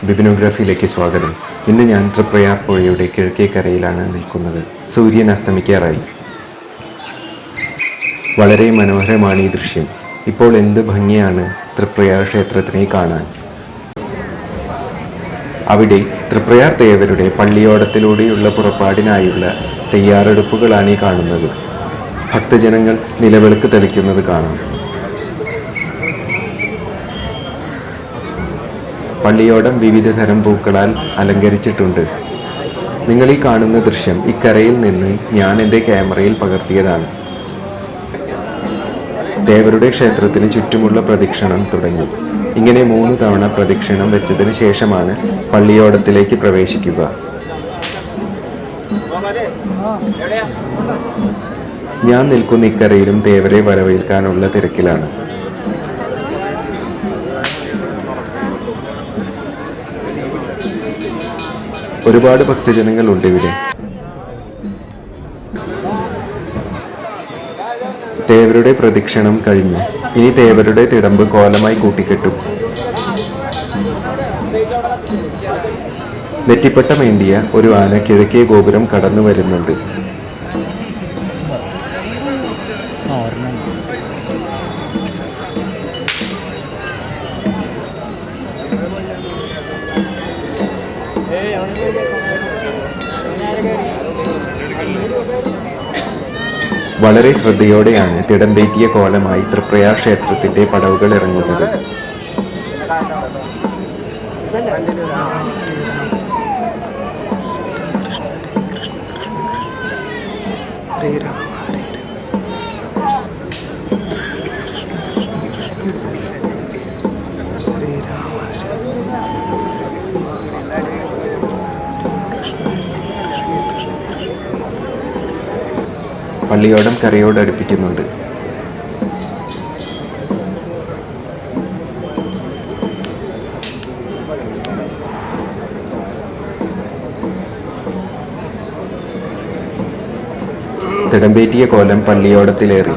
ബിബിനോഗ്രാഫിയിലേക്ക് സ്വാഗതം. ഇന്ന് ഞാൻ തൃപ്രയാർ പുഴയുടെ കിഴക്കേക്കരയിലാണ് നിൽക്കുന്നത്. സൂര്യൻ അസ്തമിക്കാറായി. വളരെ മനോഹരമാണ് ഈ ദൃശ്യം. ഇപ്പോൾ എന്ത് ഭംഗിയാണ് തൃപ്രയാർ ക്ഷേത്രത്തിനെ കാണാൻ. അവിടെ തൃപ്രയാർ ദേവരുടെ പള്ളിയോടത്തിലൂടെയുള്ള പുറപ്പാടിനായുള്ള തയ്യാറെടുപ്പുകളാണ് ഈ കാണുന്നത്. ഭക്തജനങ്ങൾ നിലവിളക്ക് തെളിക്കുന്നത് കാണാം. പള്ളിയോടം വിവിധ തരം പൂക്കളാൽ അലങ്കരിച്ചിട്ടുണ്ട്. നിങ്ങൾ ഈ കാണുന്ന ദൃശ്യം ഇക്കരയിൽ നിന്ന് ഞാൻ എൻ്റെ ക്യാമറയിൽ പകർത്തിയതാണ്. ദേവരുടെ ക്ഷേത്രത്തിന് ചുറ്റുമുള്ള പ്രദക്ഷിണം തുടങ്ങി. ഇങ്ങനെ 3 തവണ പ്രദക്ഷിണം വെച്ചതിന് ശേഷമാണ് പള്ളിയോടത്തിലേക്ക് പ്രവേശിക്കുക. ഞാൻ നിൽക്കുന്ന ഇക്കരയിലും ദേവരെ വരവേൽക്കാനുള്ള തിരക്കിലാണ്. ഒരുപാട് ഭക്തജനങ്ങളുണ്ട് ഇവിടെ. ദേവരുടെ പ്രദക്ഷിണം കഴിഞ്ഞു. ഇനി ദേവരുടെ തിടമ്പ് കോലമായി കൂട്ടിക്കെട്ടും. നെറ്റിപ്പട്ടമേന്തിയ ഒരു ആന കിഴക്കേ ഗോപുരം കടന്നു വരുന്നുണ്ട്. വളരെ ശ്രദ്ധയോടെയാണ് തിടമ്പേറ്റിയ കോലമായി തൃപ്രയാർ ക്ഷേത്രത്തിന്റെ പടവുകൾ ഇറങ്ങുന്നത്. പള്ളിയോടം കരയോട് അടുപ്പിക്കുന്നുണ്ട്. തിടമ്പേറ്റിയ കോലം പള്ളിയോടത്തിലേറി.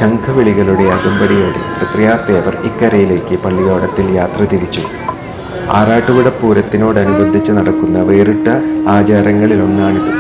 ശംഖവിളികളുടെ അകമ്പടിയോടെ തൃപ്രയാർ ദേവർ ഇക്കരയിലേക്ക് പള്ളിയോടത്തിൽ യാത്ര തിരിച്ചു. ആറാട്ടുപുഴ പൂരത്തിനോടനുബന്ധിച്ച് നടക്കുന്ന വേറിട്ട ആചാരങ്ങളിലൊന്നാണിത്.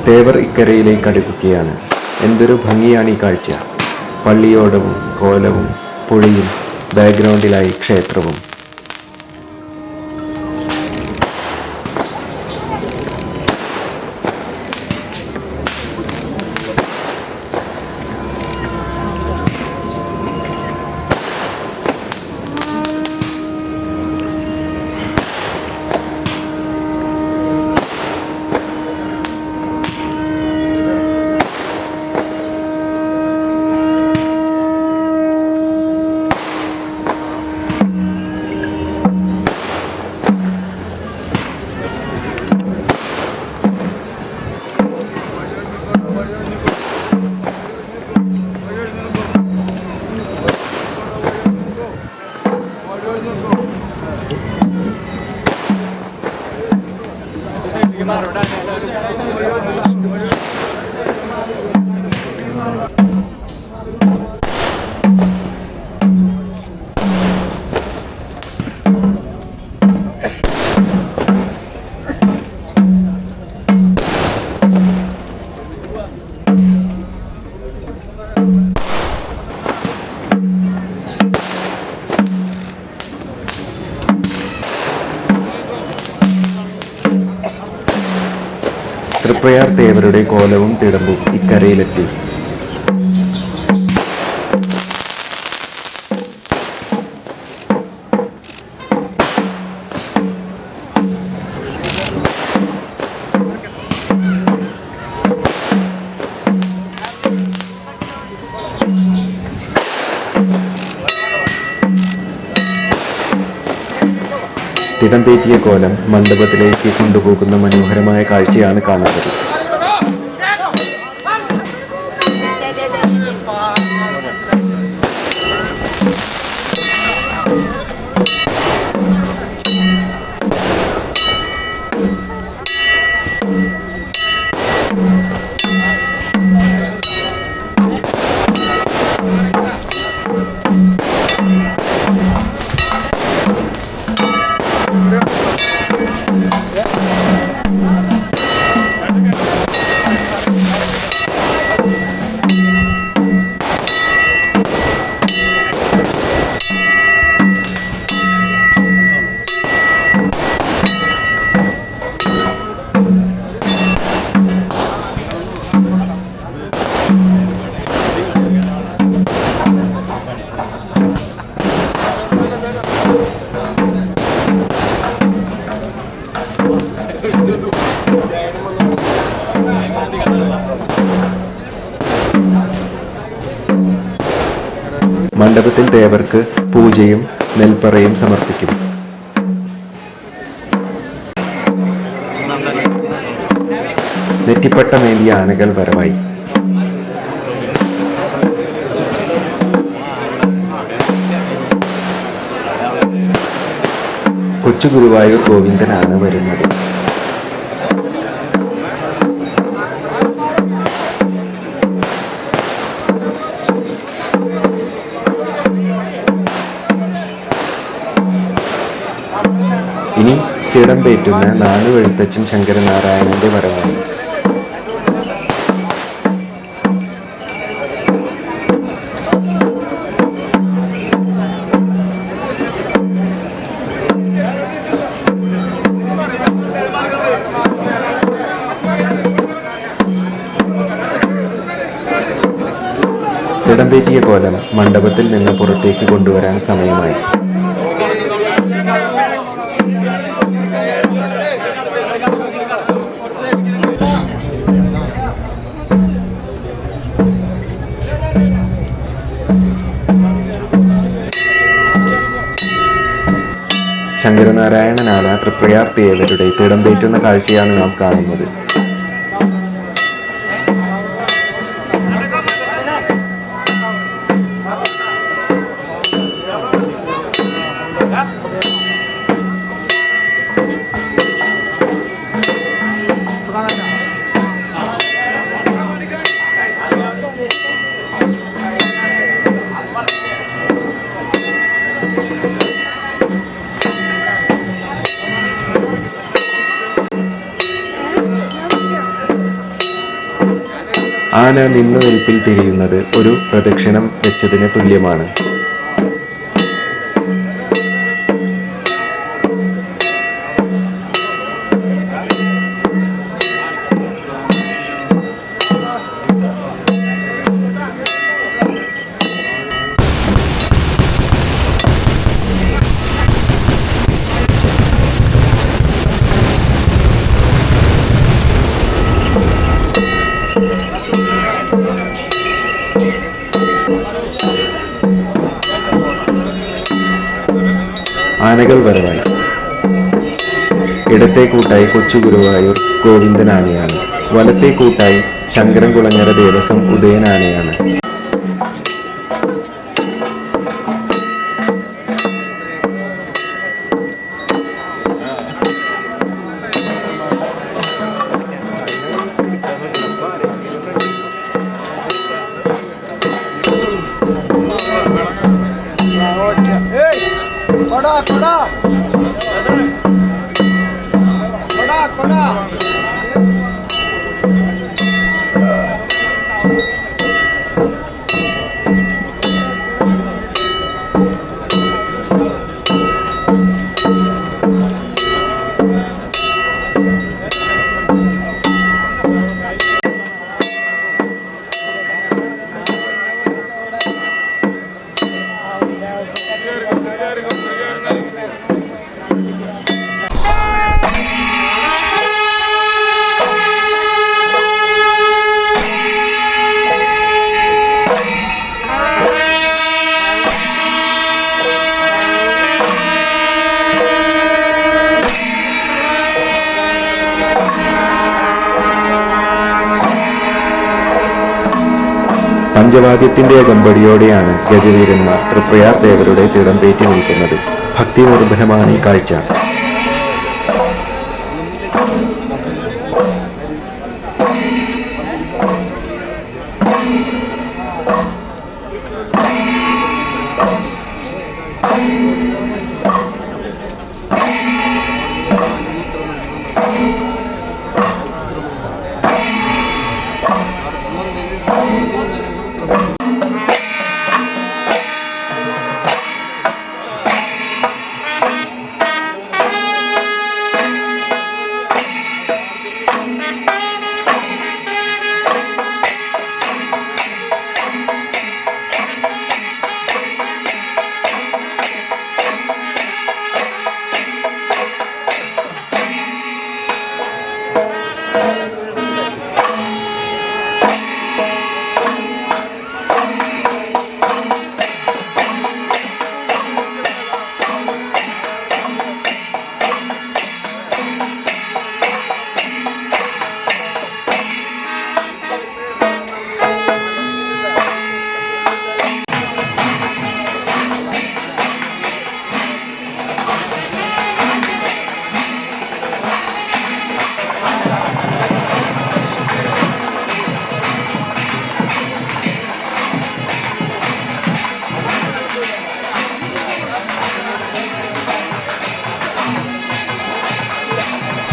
തേവർ ഇക്കരയിലേക്ക് അടുക്കുകയാണ്. എന്തൊരു ഭംഗിയാണ് ഈ കാഴ്ച! പള്ളിയോടവും കോലവും പുഴയും, ബാക്ക്ഗ്രൗണ്ടിലായി ക്ഷേത്രവും. തൃപ്രയാർ തേവരുടെ കോലവും തിടമ്പും ഇക്കരയിലെത്തി. തിടമ്പേറ്റിയ കോലം മണ്ഡപത്തിലേക്ക് കൊണ്ടുപോകുന്ന മനോഹരമായ കാഴ്ചയാണ് കാണുന്നത്. മണ്ഡപത്തിൽ തേവർക്ക് പൂജയും നെൽപ്പറയും സമർപ്പിക്കും. നെറ്റിപ്പട്ടമേന്തിയ ആനകൾ വരവായി. കൊച്ചു ഗുരുവായൂർ ഗോവിന്ദനാണ് വരുന്നത്. ഇനി തിടമ്പേറ്റുന്ന നാലുവെഴുത്തച്ഛൻ ശങ്കരനാരായണന്റെ വരവാണ്. തിടമ്പേറ്റിയ കോലം മണ്ഡപത്തിൽ നിന്ന് പുറത്തേക്ക് കൊണ്ടുവരാൻ സമയമായി. ശങ്കരനാരായണനാണ് തൃപ്രയാർ തേവരുടെ തിടമ്പേറ്റുന്ന കാഴ്ചയാണ് നാം കാണുന്നത്. ആന നിന്ന നിൽപ്പിൽ തിരിയുന്നത് ഒരു പ്രദക്ഷിണം വെച്ചതിന് തുല്യമാണ്. ആനകൾ വരവായി. ഇടത്തെ കൂട്ടായി കൊച്ചു ഗുരുവായൂർ ഗോവിന്ദൻ ആനയാണ്. വലത്തെ കൂട്ടായി ശങ്കരൻകുളങ്ങര ദേവസ്വം ഉദയൻ ആനയാണ്. പഞ്ചവാദ്യത്തിന്റെ അകമ്പടിയോടെയാണ് ഗജവീരന്മാർ തൃപ്രയാർ ദേവരുടെ തിടമ്പേറ്റി നിൽക്കുന്നത്. ഭക്തി നിർഭരമാണ് ഈ കാഴ്ച.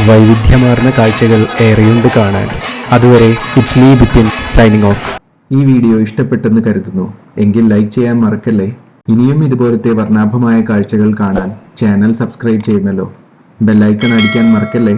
വൈവിധ്യമാർന്ന കാഴ്ചകൾ ഏറെയുണ്ട് കാണാൻ. അതുവരെ it's me Bipin signing off. ഈ വീഡിയോ ഇഷ്ടപ്പെട്ടെന്ന് കരുതുന്നു. എങ്കിൽ ലൈക്ക് ചെയ്യാൻ മറക്കല്ലേ. ഇനിയും ഇതുപോലത്തെ വർണ്ണാഭമായ കാഴ്ചകൾ കാണാൻ ചാനൽ സബ്സ്ക്രൈബ് ചെയ്യുമല്ലോ. ബെല്ലൈക്കൺ അടിക്കാൻ മറക്കല്ലേ.